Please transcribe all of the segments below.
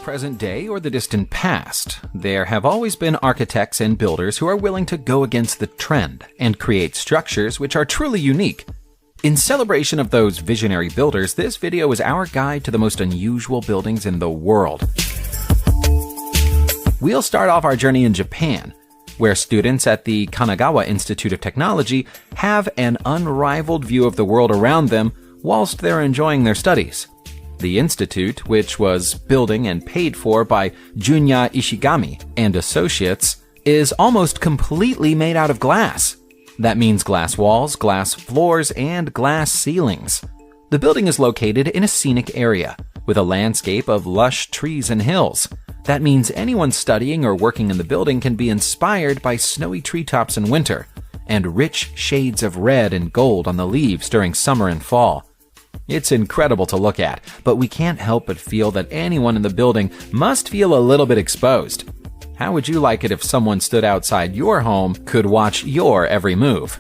present day or the distant past, there have always been architects and builders who are willing to go against the trend and create structures which are truly unique. In celebration of those visionary builders, this video is our guide to the most unusual buildings in the world. We'll start off our journey in Japan, where students at the Kanagawa Institute of Technology have an unrivaled view of the world around them whilst they're enjoying their studies. The institute, which was built and paid for by Junya Ishigami and Associates, is almost completely made out of glass. That means glass walls, glass floors, and glass ceilings. The building is located in a scenic area, with a landscape of lush trees and hills. That means anyone studying or working in the building can be inspired by snowy treetops in winter, and rich shades of red and gold on the leaves during summer and fall. It's incredible to look at, but we can't help but feel that anyone in the building must feel a little bit exposed. How would you like it if someone stood outside your home, could watch your every move?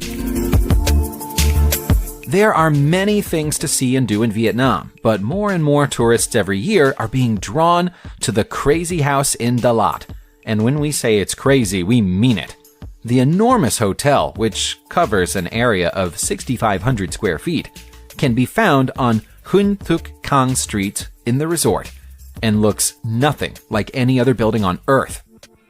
There are many things to see and do in Vietnam, but more and more tourists every year are being drawn to the crazy house in Dalat. And when we say it's crazy, we mean it. The enormous hotel, which covers an area of 6,500 square feet, can be found on Hun Thuc Khang Street in the resort and looks nothing like any other building on Earth.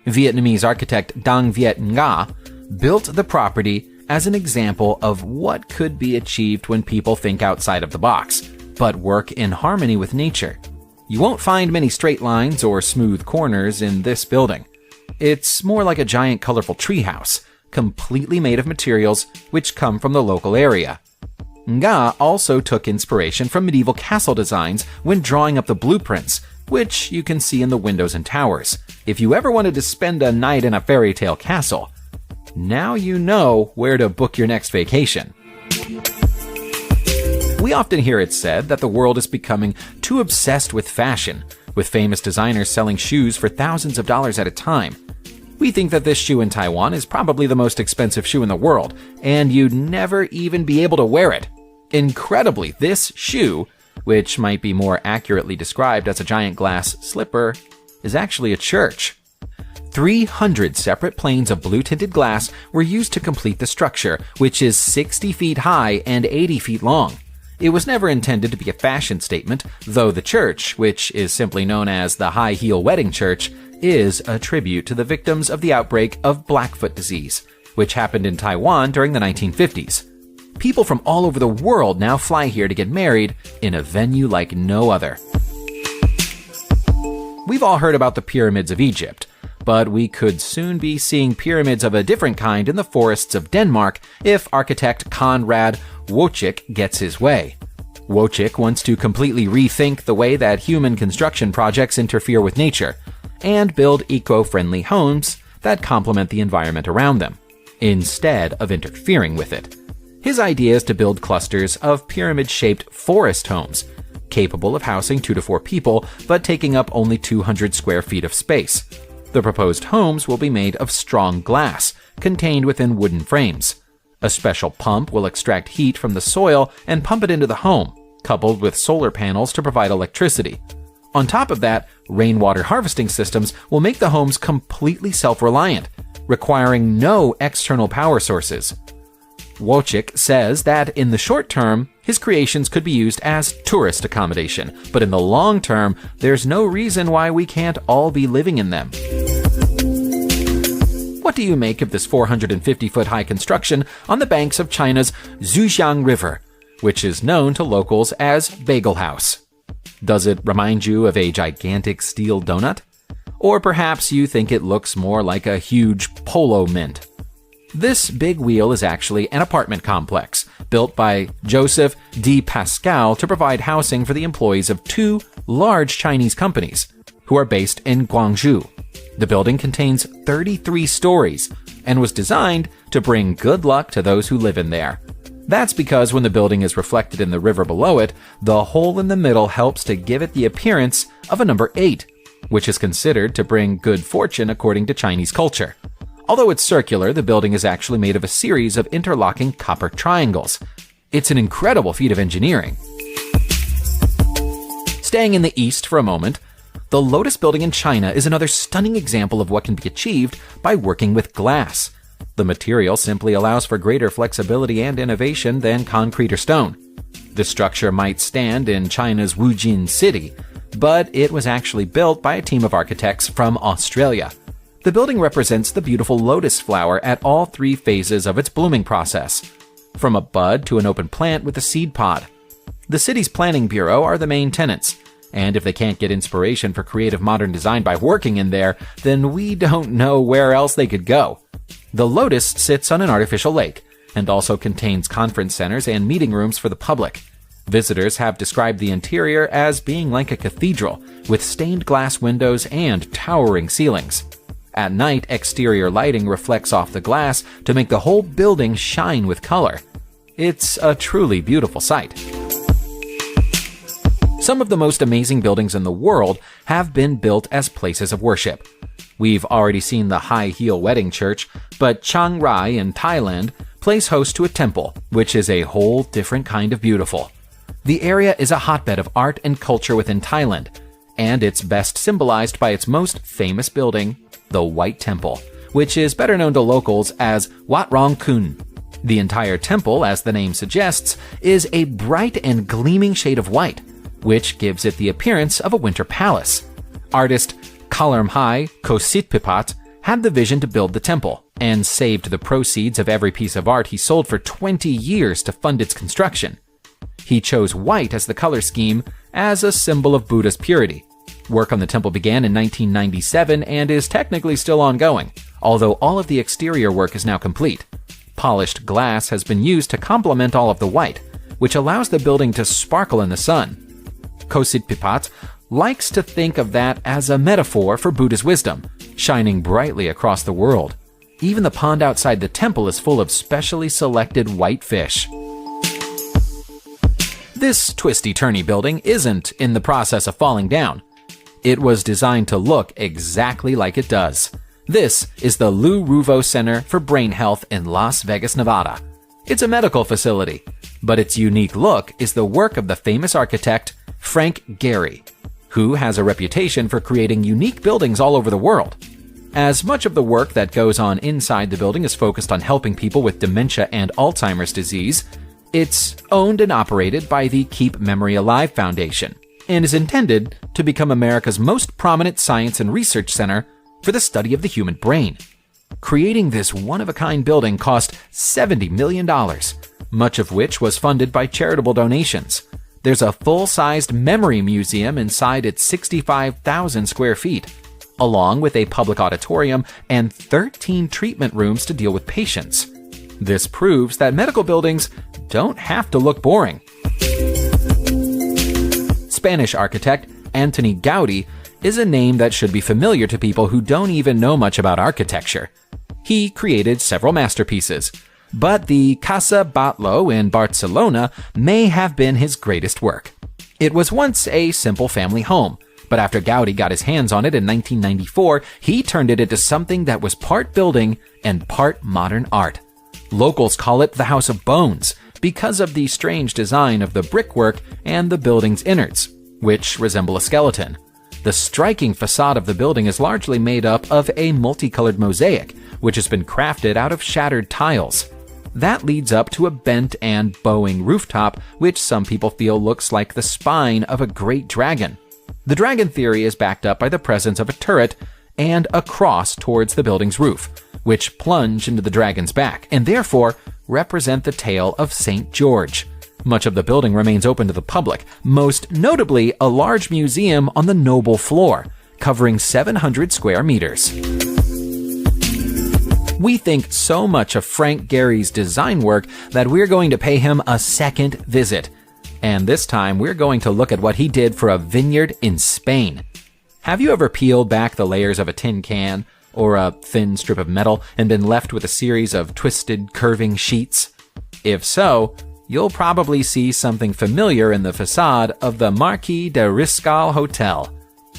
Vietnamese architect Dang Viet Nga built the property as an example of what could be achieved when people think outside of the box, but work in harmony with nature. You won't find many straight lines or smooth corners in this building. It's more like a giant colorful treehouse, completely made of materials which come from the local area. Nga also took inspiration from medieval castle designs when drawing up the blueprints, which you can see in the windows and towers. If you ever wanted to spend a night in a fairy tale castle, now you know where to book your next vacation. We often hear it said that the world is becoming too obsessed with fashion, with famous designers selling shoes for thousands of dollars at a time. We think that this shoe in Taiwan is probably the most expensive shoe in the world, and you'd never even be able to wear it. Incredibly, this shoe, which might be more accurately described as a giant glass slipper, is actually a church. 300 separate planes of blue-tinted glass were used to complete the structure, which is 60 feet high and 80 feet long. It was never intended to be a fashion statement, though the church, which is simply known as the High Heel Wedding Church, is a tribute to the victims of the outbreak of Blackfoot disease, which happened in Taiwan during the 1950s. People from all over the world now fly here to get married in a venue like no other. We've all heard about the pyramids of Egypt, but we could soon be seeing pyramids of a different kind in the forests of Denmark if architect Konrad Wojcik gets his way. Wojcik wants to completely rethink the way that human construction projects interfere with nature, and build eco-friendly homes that complement the environment around them, instead of interfering with it. His idea is to build clusters of pyramid-shaped forest homes, capable of housing 2 to 4 people, but taking up only 200 square feet of space. The proposed homes will be made of strong glass, contained within wooden frames. A special pump will extract heat from the soil and pump it into the home, coupled with solar panels to provide electricity. On top of that, rainwater harvesting systems will make the homes completely self-reliant, requiring no external power sources. Wojcik says that in the short term, his creations could be used as tourist accommodation, but in the long term, there's no reason why we can't all be living in them. What do you make of this 450-foot high construction on the banks of China's Zhujiang River, which is known to locals as Bagel House? Does it remind you of a gigantic steel donut? Or perhaps you think it looks more like a huge polo mint? This big wheel is actually an apartment complex built by Joseph D. Pascal to provide housing for the employees of 2 large Chinese companies who are based in Guangzhou. The building contains 33 stories and was designed to bring good luck to those who live in there. That's because when the building is reflected in the river below it, the hole in the middle helps to give it the appearance of a number 8, which is considered to bring good fortune according to Chinese culture. Although it's circular, the building is actually made of a series of interlocking copper triangles. It's an incredible feat of engineering. Staying in the east for a moment, The Lotus Building in China is another stunning example of what can be achieved by working with glass. The material simply allows for greater flexibility and innovation than concrete or stone. The structure might stand in China's Wujin city, but it was actually built by a team of architects from Australia. The building represents the beautiful lotus flower at all 3 phases of its blooming process, from a bud to an open plant with a seed pod. The city's planning bureau are the main tenants, and if they can't get inspiration for creative modern design by working in there, then we don't know where else they could go. The Lotus sits on an artificial lake, and also contains conference centers and meeting rooms for the public. Visitors have described the interior as being like a cathedral, with stained glass windows and towering ceilings. At night, exterior lighting reflects off the glass to make the whole building shine with color. It's a truly beautiful sight. Some of the most amazing buildings in the world have been built as places of worship. We've already seen the high-heel wedding church, but Chiang Rai in Thailand plays host to a temple, which is a whole different kind of beautiful. The area is a hotbed of art and culture within Thailand, and it's best symbolized by its most famous building, the White Temple, which is better known to locals as Wat Rong Kun. The entire temple, as the name suggests, is a bright and gleaming shade of white, which gives it the appearance of a winter palace. Artist Kalermhai Kositpipat had the vision to build the temple, and saved the proceeds of every piece of art he sold for 20 years to fund its construction. He chose white as the color scheme as a symbol of Buddha's purity. Work on the temple began in 1997 and is technically still ongoing, although all of the exterior work is now complete. Polished glass has been used to complement all of the white, which allows the building to sparkle in the sun. Kositpipat likes to think of that as a metaphor for Buddha's wisdom, shining brightly across the world. Even the pond outside the temple is full of specially selected white fish. This twisty-turny building isn't in the process of falling down. It was designed to look exactly like it does. This is the Lou Ruvo Center for Brain Health in Las Vegas, Nevada. It's a medical facility, but its unique look is the work of the famous architect Frank Gehry, who has a reputation for creating unique buildings all over the world. As much of the work that goes on inside the building is focused on helping people with dementia and Alzheimer's disease, it's owned and operated by the Keep Memory Alive Foundation, and is intended to become America's most prominent science and research center for the study of the human brain. Creating this one-of-a-kind building cost $70 million, much of which was funded by charitable donations. There's a full-sized memory museum inside its 65,000 square feet, along with a public auditorium and 13 treatment rooms to deal with patients. This proves that medical buildings don't have to look boring. Spanish architect Antoni Gaudí is a name that should be familiar to people who don't even know much about architecture. He created several masterpieces, but the Casa Batlló in Barcelona may have been his greatest work. It was once a simple family home, but after Gaudí got his hands on it in 1994, he turned it into something that was part building and part modern art. Locals call it the House of Bones because of the strange design of the brickwork and the building's innards, which resemble a skeleton. The striking facade of the building is largely made up of a multicolored mosaic, which has been crafted out of shattered tiles. That leads up to a bent and bowing rooftop, which some people feel looks like the spine of a great dragon. The dragon theory is backed up by the presence of a turret and a cross towards the building's roof, which plunge into the dragon's back, and therefore represent the tale of St. George. Much of the building remains open to the public, most notably a large museum on the noble floor, covering 700 square meters. We think so much of Frank Gehry's design work that we're going to pay him a second visit. And this time we're going to look at what he did for a vineyard in Spain. Have you ever peeled back the layers of a tin can or a thin strip of metal and been left with a series of twisted, curving sheets? If so, you'll probably see something familiar in the facade of the Marquis de Riscal Hotel.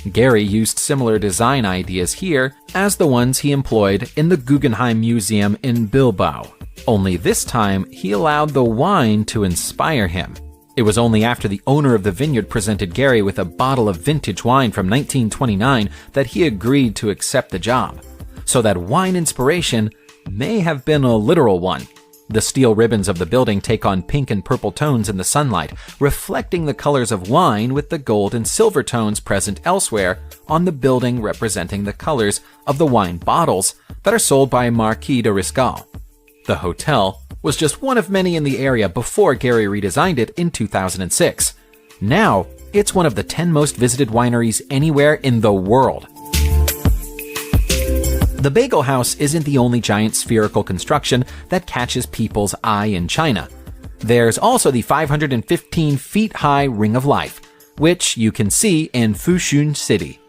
Gehry used similar design ideas here as the ones he employed in the Guggenheim Museum in Bilbao. Only this time, he allowed the wine to inspire him. It was only after the owner of the vineyard presented Gary with a bottle of vintage wine from 1929 that he agreed to accept the job. So that wine inspiration may have been a literal one. The steel ribbons of the building take on pink and purple tones in the sunlight, reflecting the colors of wine with the gold and silver tones present elsewhere on the building representing the colors of the wine bottles that are sold by Marquis de Riscal. The hotel was just one of many in the area before Gary redesigned it in 2006. Now, it's one of the 10 most visited wineries anywhere in the world. The Bagel House isn't the only giant spherical construction that catches people's eye in China. There's also the 515 feet high Ring of Life, which you can see in Fushun City.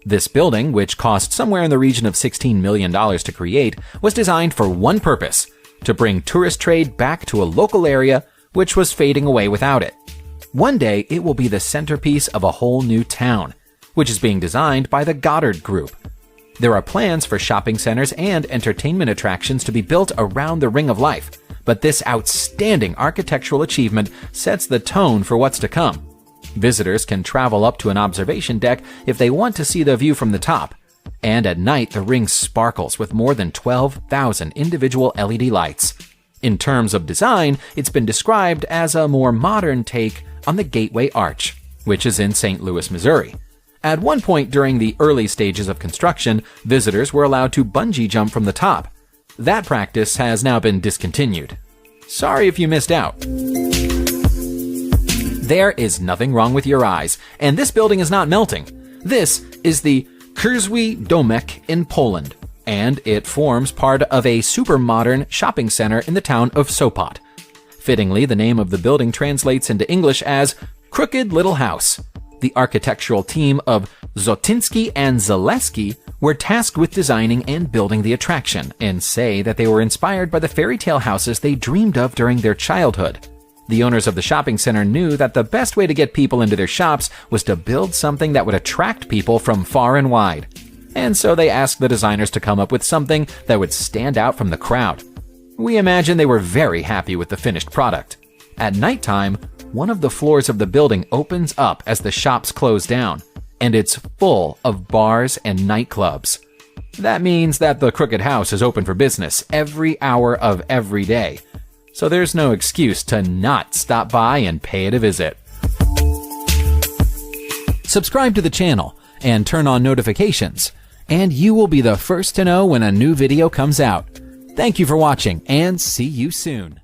This building, which cost somewhere in the region of $16 million to create, was designed for one purpose: to bring tourist trade back to a local area which was fading away without it. One day, it will be the centerpiece of a whole new town, which is being designed by the Goddard Group. There are plans for shopping centers and entertainment attractions to be built around the Ring of Life, but this outstanding architectural achievement sets the tone for what's to come. Visitors can travel up to an observation deck if they want to see the view from the top, and at night the ring sparkles with more than 12,000 individual LED lights. In terms of design, it's been described as a more modern take on the Gateway Arch, which is in St. Louis, Missouri. At one point during the early stages of construction, visitors were allowed to bungee jump from the top. That practice has now been discontinued. Sorry if you missed out. There is nothing wrong with your eyes, and this building is not melting. This is the Kurzwy Domek in Poland, and it forms part of a super modern shopping center in the town of Sopot. Fittingly, the name of the building translates into English as Crooked Little House. The architectural team of Zotinsky and Zaleski were tasked with designing and building the attraction, and say that they were inspired by the fairy tale houses they dreamed of during their childhood. The owners of the shopping center knew that the best way to get people into their shops was to build something that would attract people from far and wide. And so they asked the designers to come up with something that would stand out from the crowd. We imagine they were very happy with the finished product. At nighttime, one of the floors of the building opens up as the shops close down, and it's full of bars and nightclubs. That means that the Crooked House is open for business every hour of every day, so there's no excuse to not stop by and pay it a visit. Subscribe to the channel and turn on notifications, and you will be the first to know when a new video comes out. Thank you for watching, and see you soon.